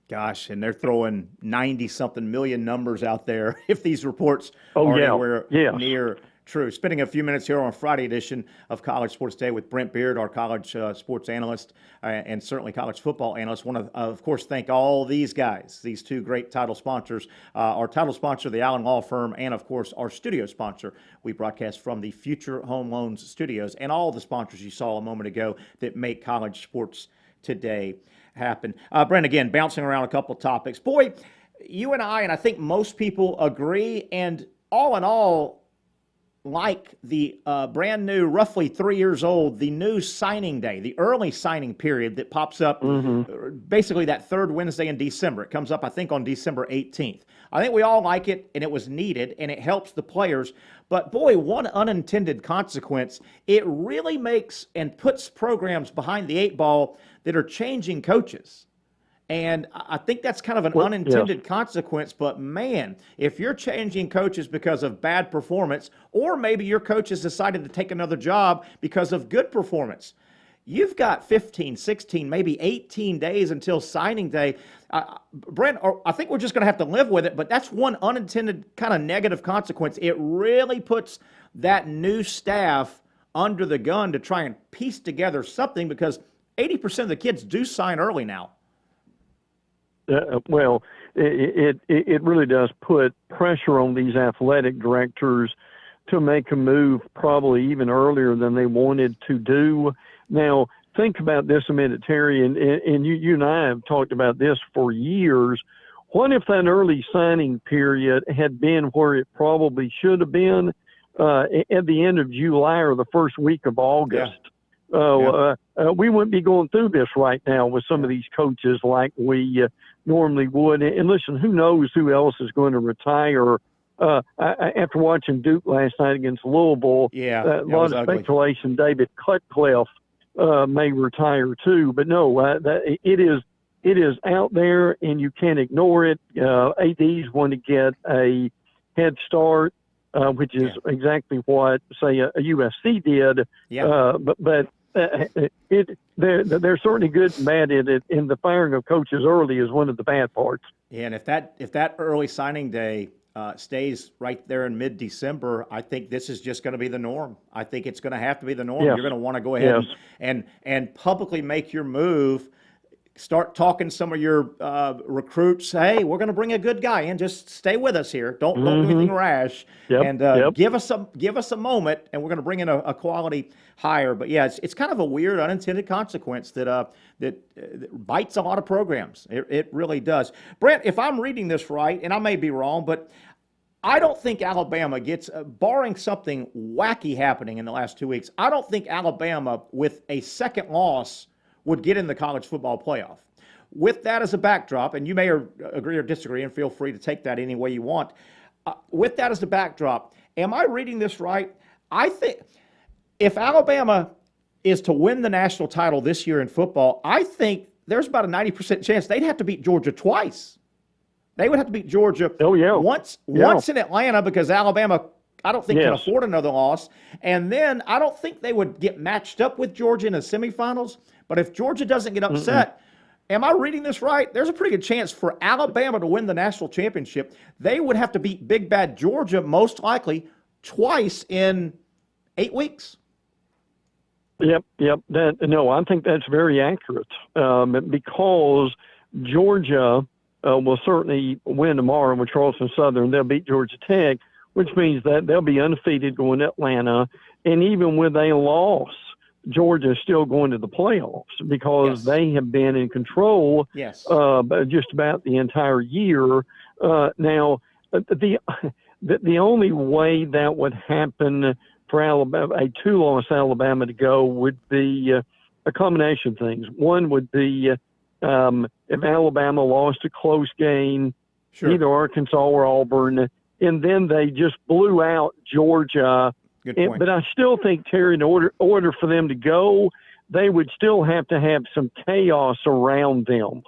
Gosh, and they're throwing 90-something million numbers out there if these reports are anywhere near true. Spending a few minutes here on Friday edition of College Sports Day with Brent Beard, our college sports analyst and certainly college football analyst. Want to, of course, thank all these guys, these 2 great title sponsors. Our title sponsor, the Allen Law Firm, and, of course, our studio sponsor. We broadcast from the Future Home Loans Studios, and all the sponsors you saw a moment ago that make college sports today happen. Brent, again, bouncing around a couple of topics. Boy, you and I think most people agree, and all in all, like the brand new, roughly 3 years old, the new signing day, the early signing period that pops up basically that third Wednesday in December. It comes up, I think, on December 18th. I think we all like it, and it was needed, and it helps the players. But, boy, one unintended consequence, it really makes and puts programs behind the 8 ball that are changing coaches. And I think that's kind of an unintended consequence. But, man, if you're changing coaches because of bad performance, or maybe your coach has decided to take another job because of good performance, you've got 15, 16, maybe 18 days until signing day. Brent, I think we're just going to have to live with it, but that's one unintended kind of negative consequence. It really puts that new staff under the gun to try and piece together something, because 80% of the kids do sign early now.
Well, it really does put pressure on these athletic directors to make a move probably even earlier than they wanted to do. Now, think about this a minute, Terry, and you and I have talked about this for years. What if that early signing period had been where it probably should have been at the end of July or the first week of August? We wouldn't be going through this right now with some of these coaches like we normally would. And listen, who knows who else is going to retire? After watching Duke last night against Louisville, a lot of speculation David Cutcliffe may retire too. But no, it is out there, and you can't ignore it. ADs want to get a head start, which is exactly what, say, a USC did. But they're certainly good and bad at it, and the firing of coaches early is one of the bad parts.
Yeah, and if that early signing day stays right there in mid-December, I think this is just going to be the norm. I think it's going to have to be the norm. You're going to want to go ahead and publicly make your move. Start talking to some of your recruits. Hey, we're going to bring a good guy in. Just stay with us here. Don't do anything rash. And give us a moment, and we're going to bring in a quality hire. But yeah, it's kind of a weird unintended consequence that bites a lot of programs. It really does. Brent, if I'm reading this right, and I may be wrong, but I don't think Alabama gets, barring something wacky happening in the last 2 weeks, I don't think Alabama with a second loss would get in the college football playoff. With that as a backdrop, and you may agree or disagree, and feel free to take that any way you want. With that as a backdrop, am I reading this right? I think if Alabama is to win the national title this year in football, I think there's about a 90% chance they'd have to beat Georgia twice. They would have to beat Georgia once in Atlanta, because Alabama, I don't think, can afford another loss. And then I don't think they would get matched up with Georgia in the semifinals. But if Georgia doesn't get upset, am I reading this right? There's a pretty good chance for Alabama to win the national championship. They would have to beat Big Bad Georgia most likely twice in 8 weeks.
Yep. No, I think that's very accurate because Georgia will certainly win tomorrow with Charleston Southern. They'll beat Georgia Tech, which means that they'll be undefeated going to Atlanta. And even with a loss, Georgia is still going to the playoffs because they have been in control just about the entire year. Now, the only way that would happen for Alabama, a 2-loss Alabama to go, would be a combination of things. One would be if Alabama lost a close game, either Arkansas or Auburn, and then they just blew out Georgia.
Good point.
But I still think, Terry, in order for them to go, they would still have to have some chaos around them.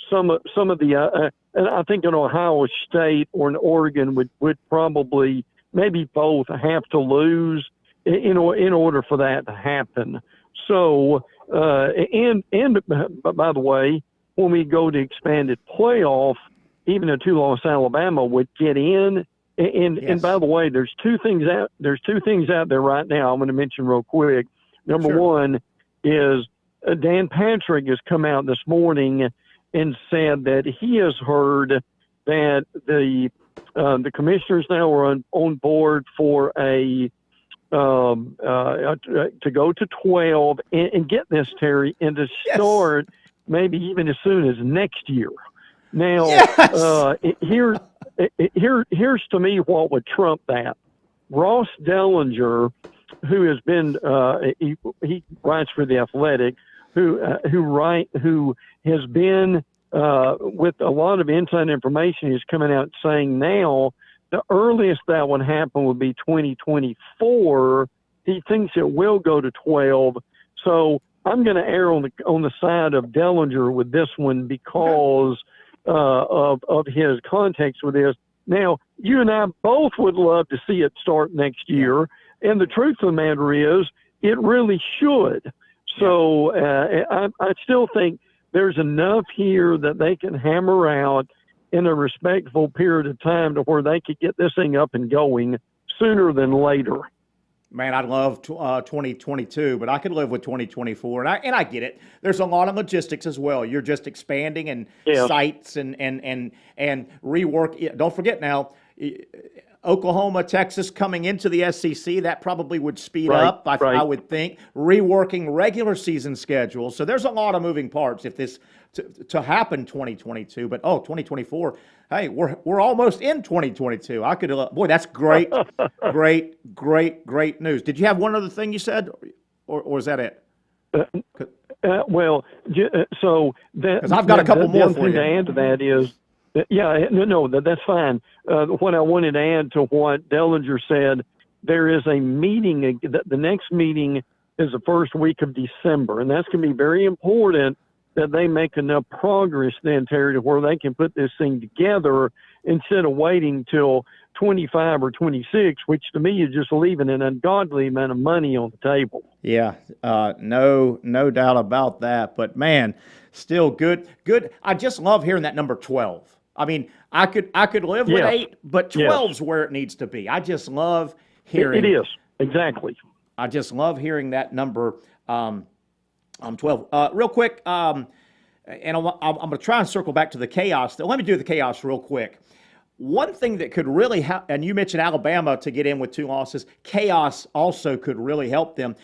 Some of the and I think an Ohio State or an Oregon would probably, maybe both, have to lose in order for that to happen. So and by the way, when we go to expanded playoff, even a 2-loss Alabama would get in. And by the way, there's two things out there right now I'm going to mention real quick. Number one is Dan Patrick has come out this morning and said that he has heard that the commissioners now are on board for to go to 12 and get this, Terry, and to start maybe even as soon as next year. Now, here's to me what would trump that. Ross Dellinger, who has been he writes for The Athletic, who has been with a lot of inside information, is coming out saying now the earliest that would happen would be 2024. He thinks it will go to 12. So I'm going to err on the side of Dellinger with this one because of his context with this. Now, you and I both would love to see it start next year, and the truth of the matter is it really should. So I still think there's enough here that they can hammer out in a respectful period of time to where they could get this thing up and going sooner than later.
Man, I'd love 2022, but I could live with 2024, and I get it. There's a lot of logistics as well. You're just expanding and sites and rework. Don't forget now, Oklahoma, Texas coming into the SEC, that probably would speed up. I would think reworking regular season schedules. So there's a lot of moving parts if this to happen 2022. But 2024. Hey, we're almost in 2022. I could boy, that's great, great news. Did you have one other thing you said, or is that it?
Well, so
because I've got a couple more for you.
To add to that is, that's fine. What I wanted to add to what Dellinger said, there is a meeting. The next meeting is the first week of December, and that's going to be very important that they make enough progress then, Terry, to where they can put this thing together instead of waiting till 25 or 26, which to me is just leaving an ungodly amount of money on the table.
Yeah, no doubt about that. But man, still good. I just love hearing that number 12. I mean, I could live with 8, but 12's where it neds to be. I just love hearing
it is exactly.
I just love hearing that number. 12. Real quick, and I'm going to try and circle back to the chaos. Let me do the chaos real quick. One thing that could really help, and you mentioned Alabama to get in with 2 losses, chaos also could really help them.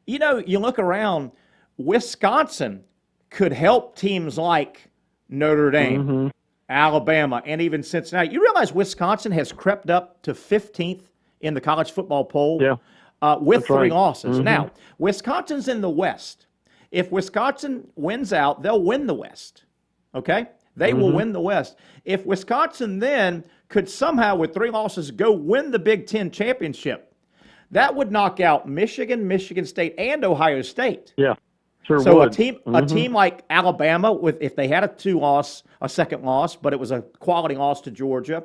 You know, you look around, Wisconsin could help teams like Notre Dame, Alabama, and even Cincinnati. You realize Wisconsin has crept up to 15th in the college football poll with 3 losses. Now, Wisconsin's in the West. If Wisconsin wins out, they'll win the West, okay? They will win the West. If Wisconsin then could somehow, with 3 losses, go win the Big Ten championship, that would knock out Michigan, Michigan State, and Ohio State.
Yeah, sure
so
would.
a team like Alabama, if they had a second loss, but it was a quality loss to Georgia,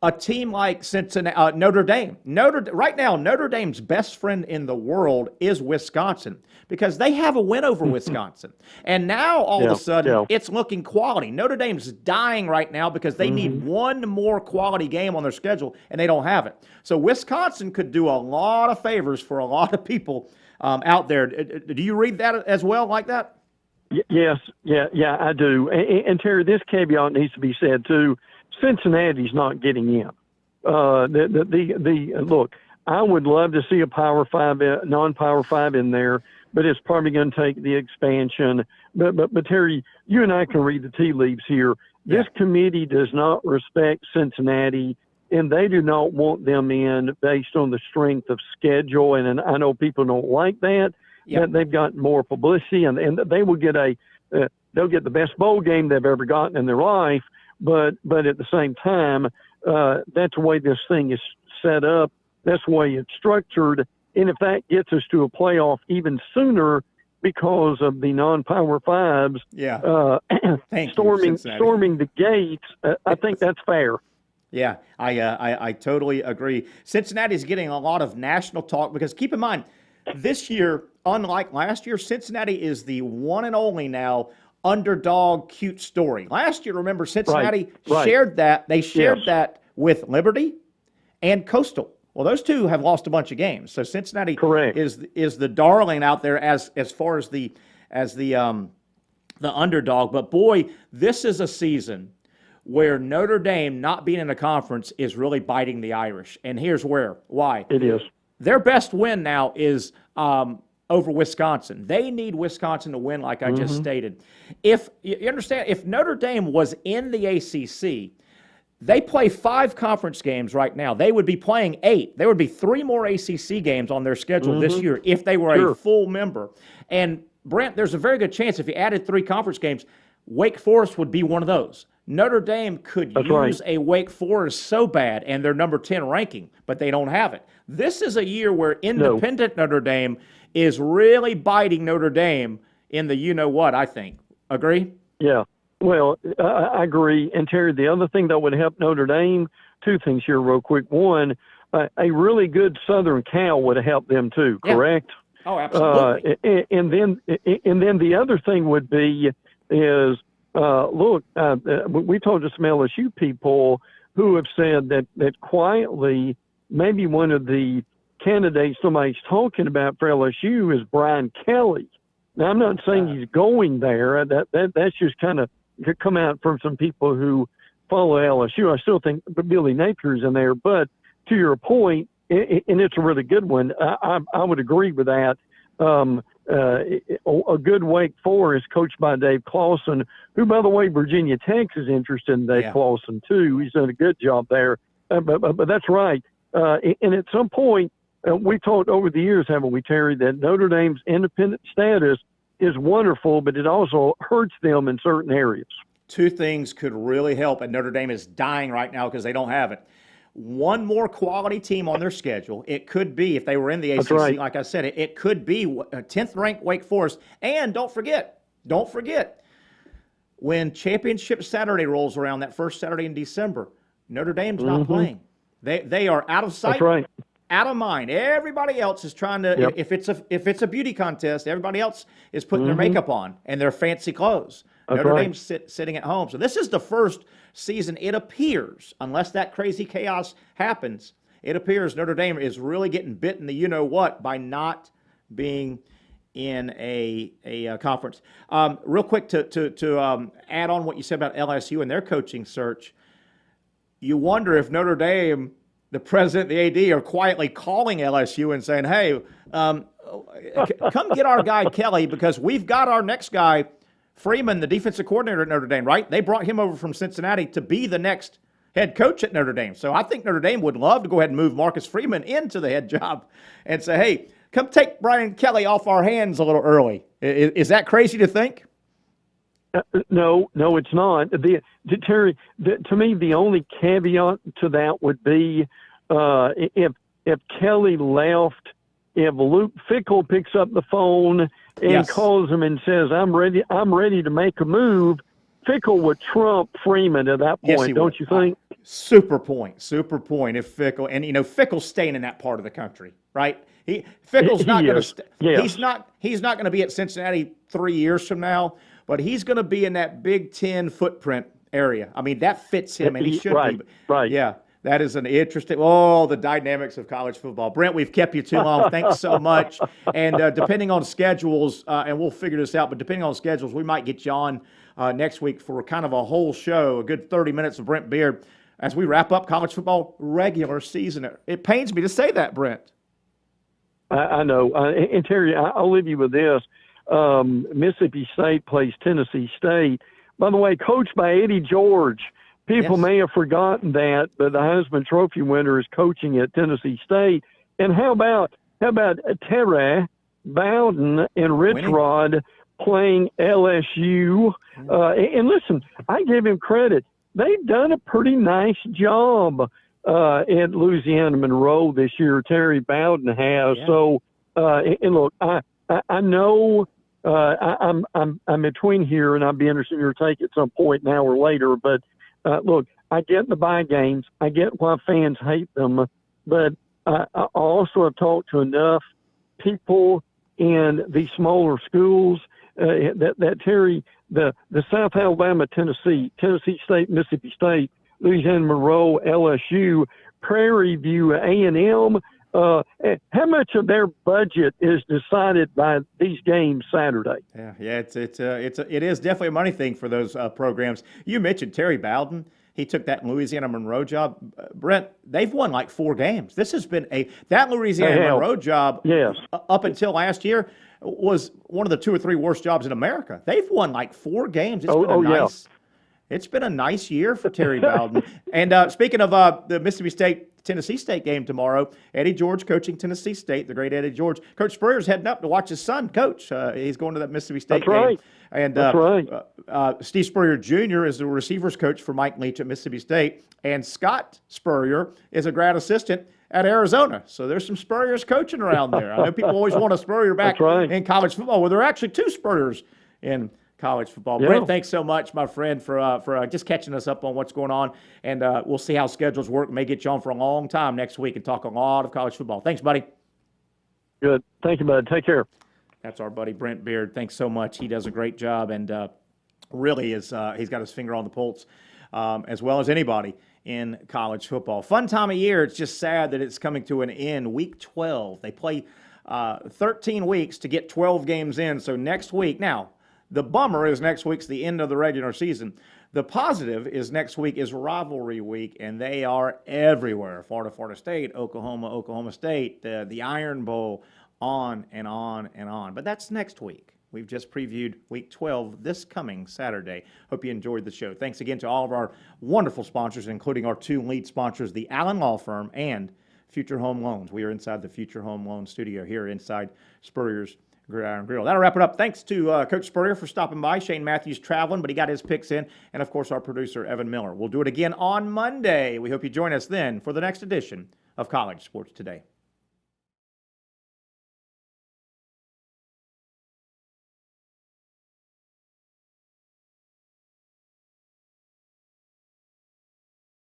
a team like Cincinnati, Notre Dame. Right now, Notre Dame's best friend in the world is Wisconsin because they have a win over Wisconsin. And now, all of a sudden, it's looking quality. Notre Dame's dying right now because they need one more quality game on their schedule, and they don't have it. So Wisconsin could do a lot of favors for a lot of people out there. Do you read that as well like that?
Yes, yeah, I do. And Terry, this caveat needs to be said, too. Cincinnati's not getting in. Look, I would love to see a Power 5, non-Power 5 in there, but it's probably going to take the expansion. But Terry, you and I can read the tea leaves here. This committee does not respect Cincinnati, and they do not want them in based on the strength of schedule. And I know people don't like that. Yep. They've got more publicity, and they will get they'll get the best bowl game they've ever gotten in their life. But at the same time, that's the way this thing is set up. That's the way it's structured. And if that gets us to a playoff even sooner because of the non-Power 5s storming the gates, I think that's fair.
Yeah, I totally agree. Cincinnati's getting a lot of national talk because keep in mind, this year, unlike last year, Cincinnati is the one and only now underdog cute story. Last year, remember, Cincinnati shared that. They shared that with Liberty and Coastal. Well, those two have lost a bunch of games. So Cincinnati is the darling out there as far as the underdog. But boy, this is a season where Notre Dame not being in a conference is really biting the Irish. And here's why.
It is.
Their best win now is over Wisconsin. They need Wisconsin to win, like I just stated. If you understand, if Notre Dame was in the ACC, they play 5 conference games right now. They would be playing 8. There would be 3 more ACC games on their schedule this year if they were a full member. And Brent, there's a very good chance if you added 3 conference games, Wake Forest would be one of those. Notre Dame could use a Wake Forest so bad, and they're number 10 ranking, but they don't have it. This is a year where independent Notre Dame is really biting Notre Dame in the you-know-what, I think. Agree?
Yeah. Well, I agree. And, Terry, the other thing that would help Notre Dame, 2 things here real quick. One, a really good Southern Cal would have helped them too, correct?
Oh, absolutely.
And then the other thing would be is, look, we talked to some LSU people who have said that quietly maybe one of the candidates somebody's talking about for LSU is Brian Kelly. Now, I'm not saying he's going there. That's just kind of come out from some people who follow LSU. I still think Billy Napier's in there. But to your point, and it's a really good one, I would agree with that. A good Wake Forest coached by Dave Clawson, who, by the way, Virginia Tech is interested in Dave Clawson, too. He's done a good job there. But that's right. And at some point, we talked over the years, haven't we, Terry, that Notre Dame's independent status is wonderful, but it also hurts them in certain areas.
2 things could really help, and Notre Dame is dying right now because they don't have it. One more quality team on their schedule. It could be, if they were in the ACC, like I said, it could be a 10th-ranked Wake Forest. And don't forget, when Championship Saturday rolls around, that first Saturday in December, Notre Dame's not playing. They are out of sight, out of mind. Everybody else is trying to. If it's a beauty contest, everybody else is putting their makeup on and their fancy clothes. Notre Dame's sitting at home. So this is the first season, it appears, unless that crazy chaos happens, it appears Notre Dame is really getting bitten the you-know-what by not being in a conference. Real quick to add on what you said about LSU and their coaching search, you wonder if Notre Dame, the president, the AD, are quietly calling LSU and saying, hey, come get our guy Kelly because we've got our next guy, Freeman, the defensive coordinator at Notre Dame, right? They brought him over from Cincinnati to be the next head coach at Notre Dame. So I think Notre Dame would love to go ahead and move Marcus Freeman into the head job and say, hey, come take Brian Kelly off our hands a little early. Is that crazy to think?
No, it's not. Terry, to me, the only caveat to that would be if Kelly left, if Luke Fickell picks up the phone and calls him and says, I'm ready to make a move, Fickell would trump Freeman at that point, don't you think?
Super point. If Fickle, and Fickle's staying in that part of the country, right? Fickle's not going to.
Yes.
He's not going to be at Cincinnati 3 years from now, but he's going to be in that Big Ten footprint area. I mean, that fits him, and he should be.
Right.
Yeah. That is an interesting. Oh, the dynamics of college football. Brent, we've kept you too long. Thanks so much. And depending on schedules, and we'll figure this out, but depending on schedules, we might get you on next week for kind of a whole show, a good 30 minutes of Brent Beard as we wrap up college football regular season. It pains me to say that, Brent.
I know. And Terry, I'll leave you with this. Mississippi State plays Tennessee State. By the way, coached by Eddie George. People may have forgotten that, but the Heisman Trophy winner is coaching at Tennessee State. And how about Terry Bowden and Rich Rod playing LSU? And listen, I give him credit. They've done a pretty nice job at Louisiana Monroe this year. Terry Bowden has. Yeah. So, and look, I know I'm between here, and I'd be interested in your take at some point, an hour later, but. Look, I get the bye games. I get why fans hate them, but I also have talked to enough people in these smaller schools that Terry, the South Alabama, Tennessee State, Mississippi State, Louisiana Monroe, LSU, Prairie View, A&M. How much of their budget is decided by these games Saturday?
Yeah, it is definitely a money thing for those programs. You mentioned Terry Bowden. He took that Louisiana Monroe job. Brent, they've won like 4 games. This has been that Louisiana Monroe job.
Yes.
Up until last year was one of the 2 or 3 worst jobs in America. They've won like 4 games. It's been a nice year for Terry Bowden. And speaking of the Mississippi State Tennessee State game tomorrow, Eddie George coaching Tennessee State, the great Eddie George. Coach Spurrier's heading up to watch his son coach. He's going to that Mississippi State game.
Right.
And
That's right.
Steve Spurrier Jr. is the receivers coach for Mike Leach at Mississippi State. And Scott Spurrier is a grad assistant at Arizona. So there's some Spurriers coaching around there. I know people always want a Spurrier back in college football. Well, there are actually 2 Spurriers in college football. Yeah. Brent, thanks so much, my friend, for just catching us up on what's going on. And we'll see how schedules work. May get you on for a long time next week and talk a lot of college football. Thanks, buddy.
Good. Thank you, bud. Take care.
That's our buddy Brent Beard. Thanks so much. He does a great job and really is he's got his finger on the pulse as well as anybody in college football. Fun time of year. It's just sad that it's coming to an end. Week 12. They play 13 weeks to get 12 games in. So next week. Now, the bummer is next week's the end of the regular season. The positive is next week is rivalry week, and they are everywhere. Florida State, Oklahoma State, the Iron Bowl, on and on and on. But that's next week. We've just previewed Week 12 this coming Saturday. Hope you enjoyed the show. Thanks again to all of our wonderful sponsors, including our 2 lead sponsors, the Allen Law Firm and Future Home Loans. We are inside the Future Home Loan studio here inside Spurrier's Gridiron Grill. That'll wrap it up. Thanks to Coach Spurrier for stopping by. Shane Matthews traveling, but he got his picks in. And, of course, our producer, Evan Miller. We'll do it again on Monday. We hope you join us then for the next edition of College Sports Today.